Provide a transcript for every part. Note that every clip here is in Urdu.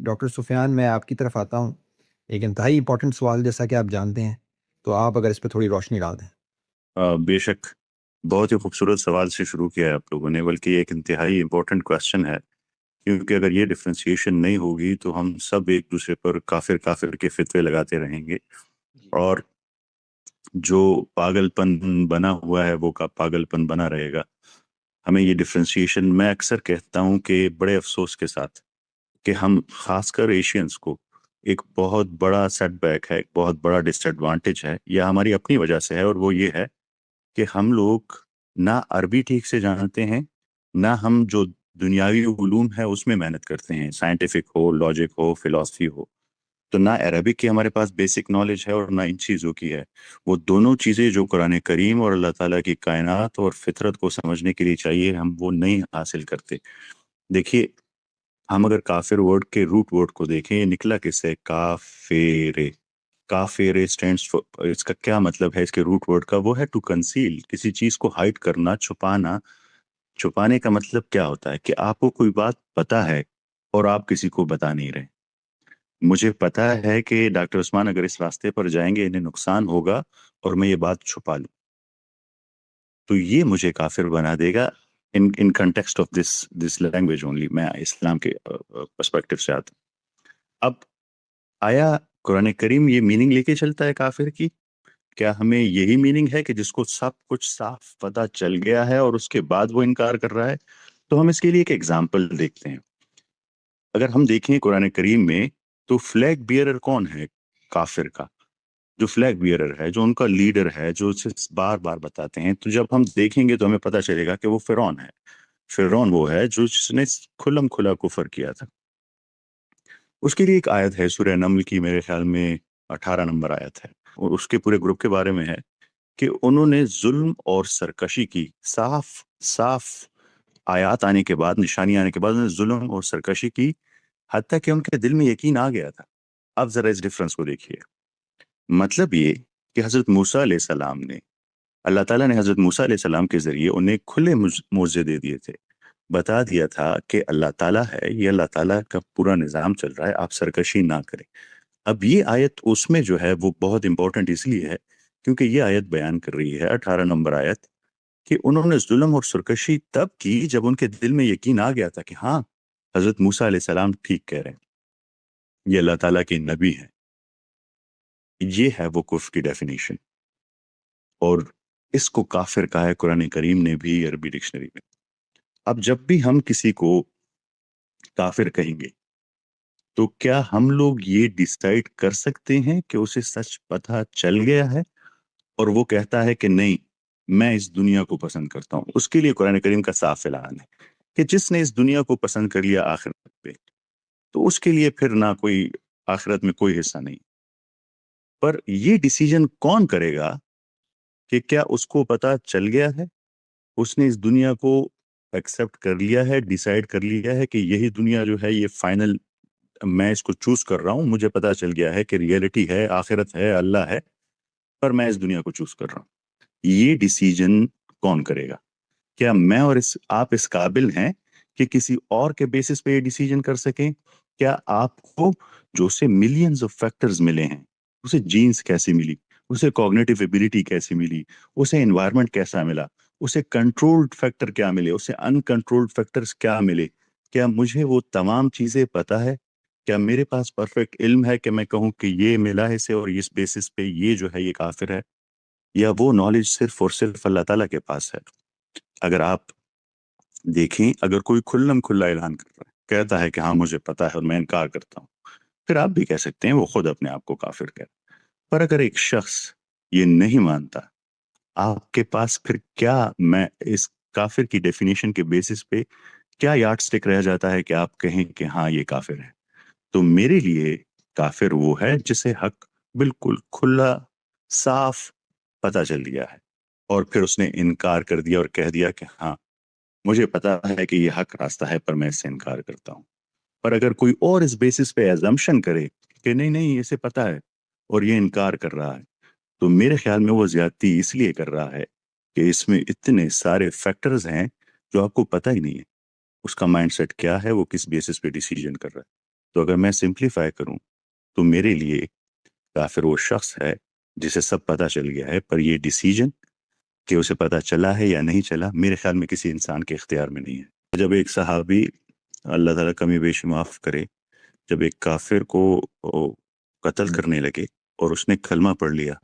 ڈاکٹر سفیان، میں آپ کی طرف آتا ہوں۔ ایک انتہائی امپورٹنٹ سوال جیسا کہ آپ جانتے ہیں، تو آپ اگر اس پہ تھوڑی روشنی ڈال دیں۔ بے شک، بہت ہی خوبصورت سوال سے شروع کیا ہے آپ لوگوں نے، بلکہ یہ ایک انتہائی امپورٹنٹ کوشچن ہے، کیونکہ اگر یہ ڈفرینسیشن نہیں ہوگی تو ہم سب ایک دوسرے پر کافر کافر کے فتوے لگاتے رہیں گے، اور جو پاگل پن بنا ہوا ہے وہ کا پاگل پن بنا رہے گا۔ ہمیں یہ ڈفرینسیشن، میں اکثر کہتا ہوں کہ بڑے افسوس کے ساتھ، کہ ہم خاص کر ایشینز کو ایک بہت بڑا سیٹ بیک ہے، ایک بہت بڑا ڈس ایڈوانٹیج ہے، یا ہماری اپنی وجہ سے ہے، اور وہ یہ ہے کہ ہم لوگ نہ عربی ٹھیک سے جانتے ہیں، نہ ہم جو دنیاوی علوم ہے اس میں محنت کرتے ہیں، سائنٹیفک ہو، لاجک ہو، فلسفی ہو، تو نہ عربک کی ہمارے پاس بیسک نالج ہے اور نہ ان چیزوں کی ہے۔ وہ دونوں چیزیں جو قرآن کریم اور اللہ تعالیٰ کی کائنات اور فطرت کو سمجھنے کے لیے چاہیے، ہم وہ نہیں حاصل کرتے۔ دیکھیے، ہم اگر کافر ورڈ کے روٹ ورڈ کو دیکھیں، یہ نکلا کس سے؟ کافر۔ کافر اسٹینڈس فور، اس کا کیا مطلب ہے؟ اس کے روٹ ورڈ کا وہ ہے ٹو کنسیل، کسی چیز کو ہائڈ کرنا، چھپانا۔ چھپانے کا مطلب کیا ہوتا ہے؟ کہ آپ کو کوئی بات پتا ہے اور آپ کسی کو بتا نہیں رہے۔ مجھے پتا ہے کہ ڈاکٹر عثمان اگر اس راستے پر جائیں گے انہیں نقصان ہوگا، اور میں یہ بات چھپا لوں، تو یہ مجھے کافر بنا دے گا in context of this language only. میں اسلام کے پرسپیکٹو سے آتا ہوں۔ اب آیا قرآن کریم یہ میننگ لے کے چلتا ہے کافر کی؟ کیا ہمیں یہی میننگ ہے کہ جس کو سب کچھ صاف پتہ چل گیا ہے اور اس کے بعد وہ انکار کر رہا ہے؟ تو ہم اس کے لیے ایک ایگزامپل دیکھتے ہیں۔ اگر ہم دیکھیں قرآن کریم میں، تو فلیگ بیئرر کون ہے کافر کا؟ جو فلیگ بیئرر ہے، جو ان کا لیڈر ہے، جو اسے بار بار بتاتے ہیں، تو جب ہم دیکھیں گے تو ہمیں پتہ چلے گا کہ وہ فرعون ہے۔ فرعون وہ ہے جو جس نے کھلم کھلا کفر کیا تھا۔ اس کے لیے ایک آیت ہے سورہ نمل کی، میرے خیال میں 18 نمبر آیت ہے، اور اس کے پورے گروپ کے بارے میں ہے کہ انہوں نے ظلم اور سرکشی کی۔ صاف صاف آیات آنے کے بعد، نشانی آنے کے بعد، انہوں نے ظلم اور سرکشی کی، حتیٰ کہ ان کے دل میں یقین آ گیا تھا۔ اب ذرا اس ڈفرنس کو دیکھیے۔ مطلب یہ کہ حضرت موسیٰ علیہ السلام نے، اللہ تعالیٰ نے حضرت موسیٰ علیہ السلام کے ذریعے انہیں کھلے معجزے دے دیے تھے، بتا دیا تھا کہ اللہ تعالیٰ ہے، یہ اللہ تعالیٰ کا پورا نظام چل رہا ہے، آپ سرکشی نہ کریں۔ اب یہ آیت اس میں جو ہے وہ بہت امپورٹنٹ اس لیے ہے کیونکہ یہ آیت بیان کر رہی ہے، 18 نمبر آیت، کہ انہوں نے ظلم اور سرکشی تب کی جب ان کے دل میں یقین آ گیا تھا کہ ہاں، حضرت موسیٰ علیہ السلام ٹھیک کہہ رہے ہیں، یہ اللہ تعالیٰ کے نبی ہیں۔ یہ ہے وہ کفر کی ڈیفینیشن، اور اس کو کافر کہا ہے قرآن کریم نے بھی، عربی ڈکشنری میں۔ اب جب بھی ہم کسی کو کافر کہیں گے، تو کیا ہم لوگ یہ ڈیسائیڈ کر سکتے ہیں کہ اسے سچ پتہ چل گیا ہے اور وہ کہتا ہے کہ نہیں، میں اس دنیا کو پسند کرتا ہوں؟ اس کے لیے قرآن کریم کا صاف اعلان ہے کہ جس نے اس دنیا کو پسند کر لیا آخرت پہ، تو اس کے لیے پھر نہ کوئی آخرت میں کوئی حصہ نہیں۔ پر یہ ڈیسیجن کون کرے گا کہ کیا اس کو پتہ چل گیا ہے، اس نے اس دنیا کو ایکسیپٹ کر لیا ہے، ڈیسائیڈ کر لیا ہے کہ یہی دنیا جو ہے یہ فائنل، میں اس کو چوز کر رہا ہوں، مجھے پتہ چل گیا ہے کہ ریئلٹی ہے، آخرت ہے، اللہ ہے، پر میں اس دنیا کو چوز کر رہا ہوں۔ یہ ڈیسیجن کون کرے گا؟ کیا میں اور آپ اس قابل ہیں کہ کسی اور کے بیسس پہ یہ ڈیسیجن کر سکیں؟ کیا آپ کو جو اسے ملینز آف فیکٹرز ملے ہیں، اسے جینز کیسی ملی، اسے کوگنیٹو ایبیلٹی کیسی ملی، اسے انوائرمنٹ کیسا ملا، اسے کنٹرولڈ فیکٹر کیا ملے، اسے ان کنٹرولڈ فیکٹرز کیا ملے، کیا مجھے وہ تمام چیزیں پتہ ہے؟ کیا میرے پاس پرفیکٹ علم ہے کہ میں کہوں کہ یہ ملا ہے اسے اور اس بیسس پہ یہ جو ہے یہ کافر ہے؟ یا وہ نالج صرف اور صرف اللہ تعالیٰ کے پاس ہے؟ اگر آپ دیکھیں، اگر کوئی کھلم کھلا اعلان کر رہا ہے، کہتا ہے کہ ہاں مجھے پتا ہے اور میں انکار کرتا ہوں، پھر آپ بھی کہہ سکتے ہیں وہ خود اپنے آپ کو کافر کہہ رہا ہے۔ پر اگر ایک شخص یہ نہیں مانتا، آپ کے پاس پھر کیا، میں اس کافر کی ڈیفینیشن کے بیسس پہ کیا یارڈ سٹک رہ جاتا ہے کہ آپ کہیں کہ ہاں یہ کافر ہے؟ تو میرے لیے کافر وہ ہے جسے حق بالکل کھلا صاف پتہ چل گیا ہے، اور پھر اس نے انکار کر دیا اور کہہ دیا کہ ہاں مجھے پتا ہے کہ یہ حق راستہ ہے، پر میں اس سے انکار کرتا ہوں۔ پر اگر کوئی اور اس بیسس پہ ایزمپشن کرے کہ نہیں نہیں اسے پتا ہے اور یہ انکار کر رہا ہے، تو میرے خیال میں وہ زیادتی اس لیے کر رہا ہے کہ اس میں اتنے سارے فیکٹرز ہیں جو آپ کو پتہ ہی نہیں ہے اس کا مائنڈ سیٹ کیا ہے، وہ کس بیسس پہ ڈیسیجن کر رہا ہے۔ تو اگر میں سمپلیفائی کروں تو میرے لیے کافر وہ شخص ہے جسے سب پتہ چل گیا ہے، پر یہ ڈیسیجن کہ اسے پتہ چلا ہے یا نہیں چلا میرے خیال میں کسی انسان کے اختیار میں نہیں ہے۔ جب ایک صحابی، اللہ تعالیٰ کمی بیشی معاف کرے، جب ایک کافر کو قتل کرنے لگے اور اس نے کلمہ پڑھ لیا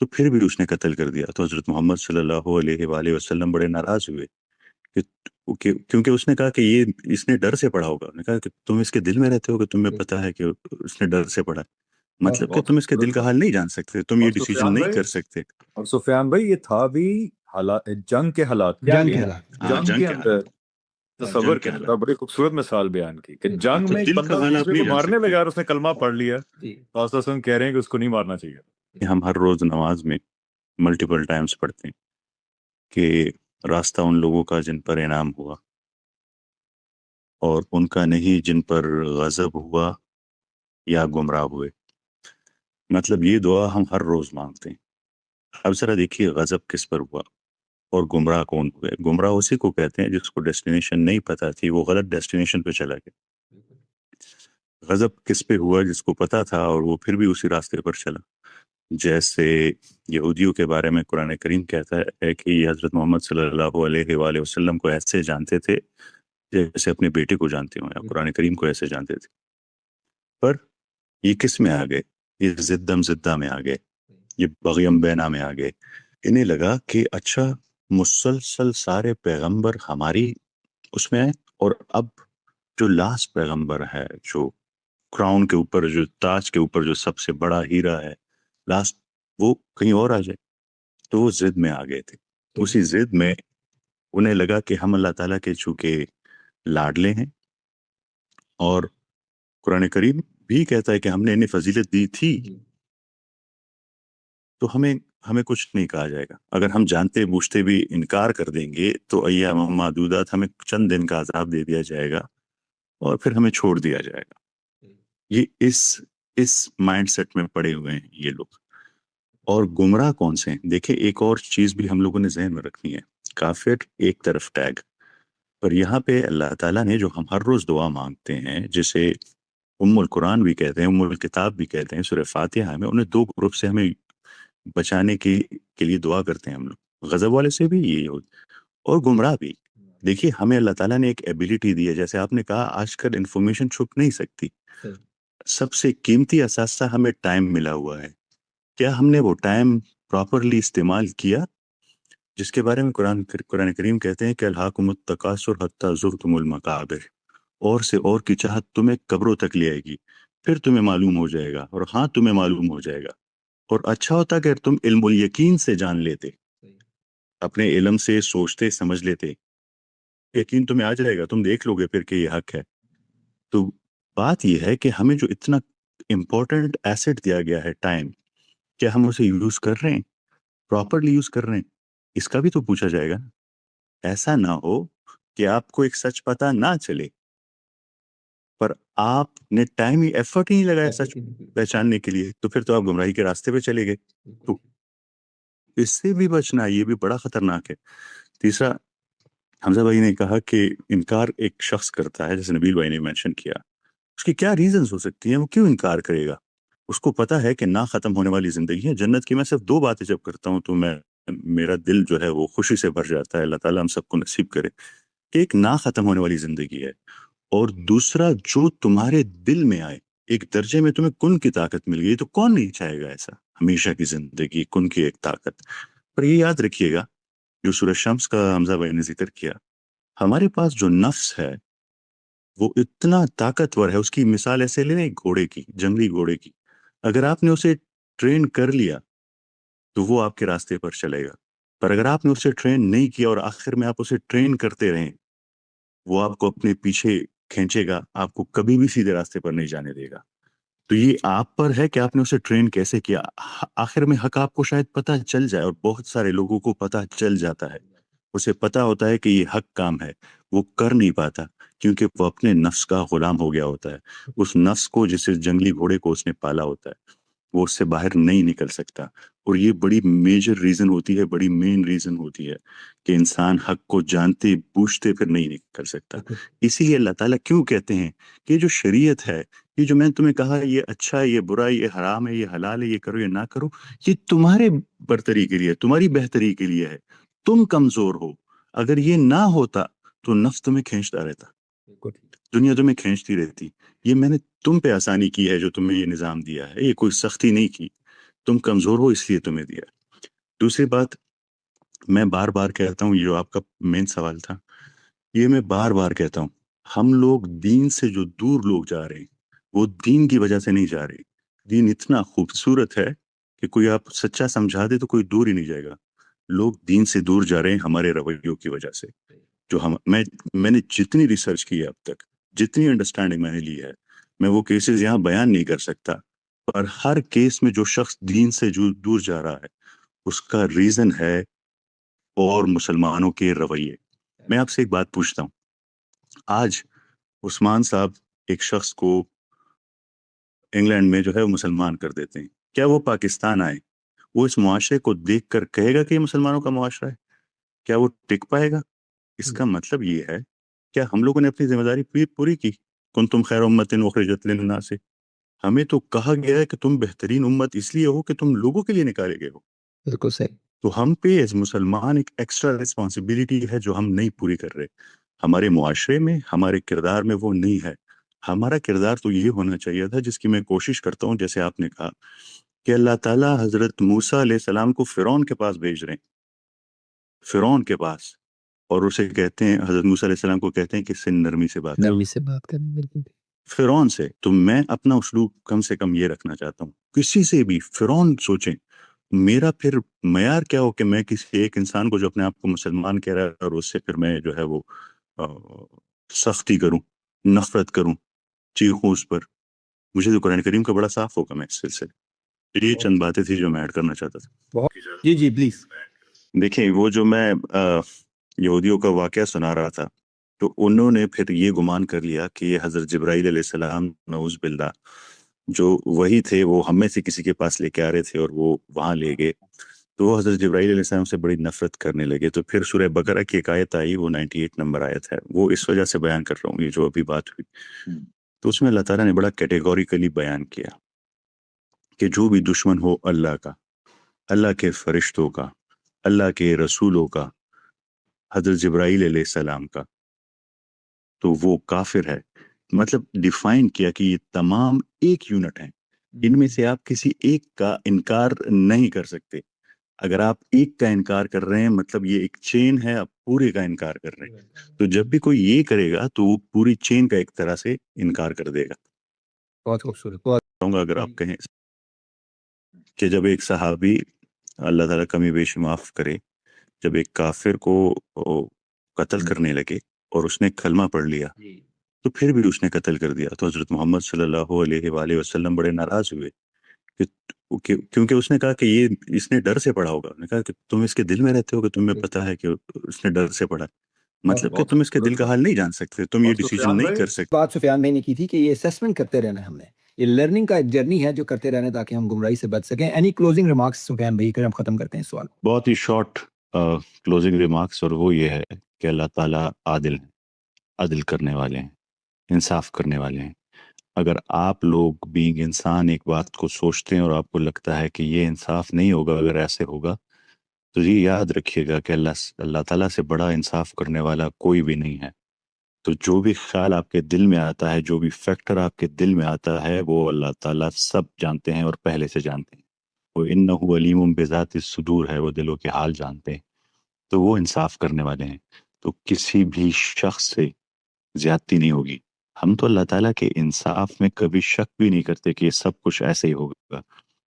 تو پھر بھی اس نے قتل کر دیا، تو حضرت محمد صلی اللہ علیہ وآلہ وسلم بڑے ناراض ہوئے کیونکہ اس نے کہا کہ یہ اس نے ڈر سے پڑھا ہوگا۔ انہوں نے کہا کہ تم اس کے دل میں رہتے ہو کہ تمہیں پتہ ہے کہ اس نے ڈر سے پڑھا، مطلب کہ تم اس کے دل کا حال نہیں جان سکتے، تم یہ ڈیسیجن نہیں کر سکتے۔ اور سفیان بھائی یہ تھا بھی جنگ کے حالات، جنگ کے حالات، جنگ کے اندر تصور کرتا، بڑی خوبصورت مثال بیان کی کہ جنگ میں ایک بندہ دوسرے کو مارنے لگا اور اس نے کلمہ پڑھ لیا، تو آپ کہہ رہے ہیں کہ اس کو نہیں مارنا چاہیے۔ ہم ہر روز نماز میں ملٹیپل ٹائمز پڑھتے ہیں کہ راستہ ان لوگوں کا جن پر انعام ہوا اور ان کا نہیں جن پر غضب ہوا یا گمراہ ہوئے۔ مطلب یہ دعا ہم ہر روز مانگتے ہیں۔ اب ذرا دیکھیے غضب کس پر ہوا اور گمراہ کون ہوئے؟ گمراہ اسی کو کہتے ہیں جس کو ڈیسٹینیشن نہیں پتہ تھی، وہ غلط ڈیسٹینیشن پہ چلا گیا۔ غضب کس پہ ہوا؟ جس کو پتہ تھا اور وہ پھر بھی اسی راستے پر چلا۔ جیسے یہودیوں کے بارے میں قرآن کریم کہتا ہے کہ یہ حضرت محمد صلی اللہ علیہ وآلہ وسلم کو ایسے جانتے تھے جیسے اپنے بیٹے کو جانتے ہوں، یا قرآن کریم کو ایسے جانتے تھے، پر یہ کس میں آ گئے؟ یہ زدم زدہ میں آ گئے، یہ بغیم بینا میں آ گئے۔ انہیں لگا کہ اچھا مسلسل سارے پیغمبر ہماری اس میں آئے، اور اب جو لاسٹ پیغمبر ہے، جو کراؤن کے اوپر، جو تاج کے اوپر جو سب سے بڑا ہیرا ہے لاسٹ، وہ کہیں اور آ جائے۔ تو وہ ضد میں آ گئے تھے۔ اسی ضد میں انہیں لگا کہ ہم اللہ تعالیٰ کے چونکہ لاڈلے ہیں، اور قرآن کریم بھی کہتا ہے کہ ہم نے انہیں فضیلت دی تھی، تو ہمیں کچھ نہیں کہا جائے گا۔ اگر ہم جانتے بوجھتے بھی انکار کر دیں گے تو ایام معدودات، ہمیں چند دن کا عذاب دے دیا جائے گا اور پھر ہمیں چھوڑ دیا جائے گا۔ یہ اس مائنڈ سیٹ میں پڑے ہوئے ہیں یہ لوگ۔ اور گمراہ کون سے ہیں؟ دیکھیں ایک اور چیز بھی ہم لوگوں نے ذہن میں رکھنی ہے۔ کافر ایک طرف ٹیگ، پر یہاں پہ اللہ تعالیٰ نے جو ہم ہر روز دعا مانگتے ہیں، جسے ام القرآن بھی کہتے ہیں، ام الکتاب بھی کہتے ہیں، سورہ فاتحہ میں، انہیں دو گروپ سے ہمیں بچانے کے لیے دعا کرتے ہیں ہم لوگ، غضب والے سے بھی یہ اور گمراہ بھی۔ دیکھیے ہمیں اللہ تعالیٰ نے ایک ایبیلٹی دی ہے، جیسے آپ نے کہا آج کل انفارمیشن چھپ نہیں سکتی۔ سب سے قیمتی اثاثہ ہمیں ٹائم ملا ہوا ہے، کیا ہم نے وہ ٹائم پراپرلی استعمال کیا؟ جس کے بارے میں قرآن کریم کہتے ہیں کہ الہاکم التکاثر حتی زرتم المقابر، اور سے اور کی چاہت تمہیں قبروں تک لے آئے گی، پھر تمہیں معلوم ہو جائے گا، اور ہاں تمہیں معلوم ہو جائے گا۔ اور اچھا ہوتا کہ تم علم الیقین سے جان لیتے، اپنے علم سے سوچتے سمجھ لیتے، یقین تمہیں آ جائے گا، تم دیکھ لو گے پھر کہ یہ حق ہے۔ تو بات یہ ہے کہ ہمیں جو اتنا امپورٹنٹ ایسٹ دیا گیا ہے ٹائم، کیا ہم اسے یوز کر رہے ہیں، پراپرلی یوز کر رہے ہیں؟ اس کا بھی تو پوچھا جائے گا۔ ایسا نہ ہو کہ آپ کو ایک سچ پتہ نہ چلے، پر آپ نے ٹائم ہی ایفرٹ ہی نہیں لگایا سچ پہچاننے کے لیے، تو پھر تو آپ گمراہی کے راستے پہ چلے گئے۔ تو اس سے بھی بچنا، یہ بھی بڑا خطرناک ہے۔ تیسرا، حمزہ بھائی نے کہا کہ انکار ایک شخص کرتا ہے، جیسے نبیل بھائی نے مینشن کیا، اس کی کیا ریزنز ہو سکتی ہیں؟ وہ کیوں انکار کرے گا؟ اس کو پتا ہے کہ نہ ختم ہونے والی زندگی ہے جنت کی۔ میں صرف دو باتیں جب کرتا ہوں تو میرا دل جو ہے وہ خوشی سے بھر جاتا ہے، اللہ تعالیٰ ہم سب کو نصیب کرے، کہ ایک نہ ختم ہونے والی زندگی ہے، اور دوسرا جو تمہارے دل میں آئے، ایک درجے میں تمہیں کن کی طاقت مل گئی، تو کون نہیں چاہے گا ایسا ہمیشہ کی زندگی، کن کی ایک طاقت۔ پر یہ یاد رکھیے گا، جو سورہ شمس کا حمزہ بھائی نے ذکر کیا، ہمارے پاس جو نفس ہے وہ اتنا طاقتور ہے، اس کی مثال ایسے لیں گھوڑے کی، جنگلی گھوڑے کی۔ اگر آپ نے اسے ٹرین کر لیا تو وہ آپ کے راستے پر چلے گا، پر اگر آپ نے اسے ٹرین نہیں کیا اور آخر میں آپ اسے ٹرین کرتے رہیں، وہ آپ کو اپنے پیچھے کھینچے گا، آپ کو کبھی بھی سیدھے راستے پر نہیں جانے دے گا۔ تو یہ آپ پر ہے کہ آپ نے اسے ٹرین کیسے کیا۔ آخر میں حق آپ کو شاید پتہ چل جائے، اور بہت سارے لوگوں کو پتہ چل جاتا ہے، اسے پتہ ہوتا ہے کہ یہ حق کام ہے، وہ کر نہیں پاتا کیونکہ وہ اپنے نفس کا غلام ہو گیا ہوتا ہے، اس نفس کو، جسے جنگلی گھوڑے کو اس نے پالا ہوتا ہے۔ وہ اس سے باہر نہیں نکل سکتا. اور یہ بڑی میجر ریزن ہوتی ہے, بڑی مین ریزن ہوتی ہے کہ انسان حق کو جانتے بوجھتے پھر نہیں نکل سکتا. اسی لیے اللہ تعالیٰ کیوں کہتے ہیں کہ جو شریعت ہے, یہ جو میں نے تمہیں کہا یہ اچھا ہے, یہ برا ہے, یہ حرام ہے, یہ حلال ہے, یہ کرو, یہ نہ کرو, یہ تمہارے برتری کے لیے, تمہاری بہتری کے لیے ہے. تم کمزور ہو, اگر یہ نہ ہوتا تو نفس تمہیں کھینچتا رہتا, دنیا تمہیں کھینچتی رہتی. یہ میں نے تم پہ آسانی کی ہے جو تمہیں یہ نظام دیا ہے, یہ کوئی سختی نہیں کی, تم کمزور ہو اس لیے تمہیں دیا. دوسری بات میں بار بار کہتا ہوں, یہ جو آپ کا مین سوال تھا, یہ میں بار بار کہتا ہوں, ہم لوگ دین سے جو دور لوگ جا رہے ہیں وہ دین کی وجہ سے نہیں جا رہے. دین اتنا خوبصورت ہے کہ کوئی آپ سچا سمجھا دے تو کوئی دور ہی نہیں جائے گا. لوگ دین سے دور جا رہے ہیں ہمارے رویوں کی وجہ سے. جو میں نے جتنی ریسرچ کی ہے اب تک, جتنی انڈرسٹینڈنگ میں نے لی ہے, میں وہ کیسز یہاں بیان نہیں کر سکتا, پر ہر کیس میں جو شخص دین سے جو دور جا رہا ہے اس کا ریزن ہے اور مسلمانوں کے رویے. میں آپ سے ایک بات پوچھتا ہوں, آج عثمان صاحب ایک شخص کو انگلینڈ میں جو ہے وہ مسلمان کر دیتے ہیں, کیا وہ پاکستان آئے, وہ اس معاشرے کو دیکھ کر کہے گا کہ یہ مسلمانوں کا معاشرہ ہے؟ کیا وہ ٹک پائے گا؟ اس کا مطلب یہ ہے, کیا ہم لوگوں نے اپنی ذمہ داری پوری کی؟ کنتم خیر امت اخرجت للناس, ہمیں تو کہا گیا ہے کہ تم بہترین امت اس لیے ہو کہ تم لوگوں کے لیے نکالے گئے ہو. بالکل صحیح. تو ہم پہ ایز مسلمان ایک ایکسٹرا رسپانسبلٹی ہے جو ہم نہیں پوری کر رہے. ہمارے معاشرے میں, ہمارے کردار میں وہ نہیں ہے. ہمارا کردار تو یہ ہونا چاہیے تھا جس کی میں کوشش کرتا ہوں, جیسے آپ نے کہا کہ اللہ تعالیٰ حضرت موسیٰ علیہ السلام کو فرعون کے پاس بھیج رہے ہیں, فرعون کے پاس, اور اسے کہتے ہیں, حضرت موسیٰ علیہ السلام کو کہتے ہیں کہ سن نرمی سے بات کریں. بالکل فرعون سے. تو میں اپنا اسلوب کم سے کم یہ رکھنا چاہتا ہوں, کسی سے بھی فرعون سوچیں, میرا پھر معیار کیا ہو کہ میں کسی ایک انسان کو جو اپنے آپ کو مسلمان کہہ رہا ہے اور اس سے پھر میں جو ہے وہ سختی کروں, نفرت کروں, چیخوں اس پر. مجھے تو قرآن کریم کا بڑا صاف ہوگا میں اس سلسلے. یہ چند باتیں تھی جو میں ایڈ کرنا چاہتا تھا. جی پلیز. دیکھیں, وہ جو میں یہودیوں کا واقعہ سنا رہا تھا, تو انہوں نے پھر یہ گمان کر لیا کہ یہ حضرت جبرائیل علیہ السلام نعوذ باللہ جو وہی تھے, وہ ہم میں سے کسی کے پاس لے کے آ رہے تھے اور وہ وہاں لے گئے. تو وہ حضرت جبرائیل علیہ السلام سے بڑی نفرت کرنے لگے. تو پھر سورہ بقرہ کی ایک آیت آئی, وہ 98 نمبر آیت ہے, وہ اس وجہ سے بیان کر رہا ہوں یہ جو ابھی بات ہوئی. تو اس میں اللہ تعالیٰ نے بڑا کیٹیگوریکلی بیان کیا کہ جو بھی دشمن ہو اللہ کا, اللہ کے فرشتوں کا, اللہ کے رسولوں کا, حضرت جبرائیل علیہ السلام کا, تو وہ کافر ہے. مطلب ڈیفائن کیا کہ یہ تمام ایک یونٹ ہیں, ان میں سے آپ کسی ایک کا انکار نہیں کر سکتے. اگر آپ ایک کا انکار کر رہے ہیں مطلب یہ ایک چین ہے, آپ پورے کا انکار کر رہے ہیں. تو جب بھی کوئی یہ کرے گا تو وہ پوری چین کا ایک طرح سے انکار کر دے گا. بہت خوبصورت. بہت اگر آپ کہیں کہ جب ایک صحابی, اللہ تعالیٰ کمی بیشی معاف کرے, جب ایک کافر کو قتل کرنے لگے اور اس نے کلمہ پڑھ لیا تو پھر بھی اس نے قتل کر دیا, تو حضرت محمد صلی اللہ علیہ وآلہ وسلم بڑے ناراض ہوئے کیونکہ اس نے کہا کہ یہ اس نے ڈر سے پڑھا ہوگا. نے کہا کہ تم اس کے دل میں رہتے ہو کہ تمہیں پتا ہے کہ اس نے ڈر سے پڑھا, مطلب کہ تم اس کے دل کا حال نہیں جان سکتے, تم یہ ڈیسیجن نہیں کر سکتے. بات سفیان بھائی نے کی تھی کہ یہ اسیسمنٹ کرتے رہنا ہے, ہم نے یہ لرننگ کا ایک جرنی ہے جو کرتے رہنا تاکہ ہم گمراہی سے بچ سکیں. اینی کلوزنگ ریمارکس سفیان بھائی کر ہم ختم کرتے ہیں سوال. بہت ہی شارٹ کلوزنگ ریمارکس, اور وہ یہ ہے کہ اللہ تعالیٰ عادل ہیں, عدل کرنے والے ہیں, انصاف کرنے والے ہیں. اگر آپ لوگ بینگ انسان ایک بات کو سوچتے ہیں اور آپ کو لگتا ہے کہ یہ انصاف نہیں ہوگا اگر ایسے ہوگا, تو یہ یاد رکھیے گا کہ اللہ تعالیٰ سے بڑا انصاف کرنے والا کوئی بھی نہیں ہے. تو جو بھی خیال آپ کے دل میں آتا ہے, جو بھی فیکٹر آپ کے دل میں آتا ہے, وہ اللہ تعالیٰ سب جانتے ہیں اور پہلے سے جانتے ہیں. وہ انہ علیم بذات الصدور ہے, وہ دلوں کے حال جانتے ہیں. تو وہ انصاف کرنے والے ہیں. تو کسی بھی شخص سے زیادتی نہیں ہوگی. ہم تو اللہ تعالیٰ کے انصاف میں کبھی شک بھی نہیں کرتے کہ یہ سب کچھ ایسے ہی ہوگا.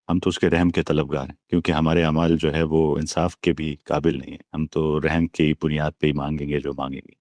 ہم تو اس کے رحم کے طلبگار ہیں, کیونکہ ہمارے اعمال جو ہے وہ انصاف کے بھی قابل نہیں ہیں. ہم تو رحم کی بنیاد پہ ہی مانگیں گے جو مانگیں گے.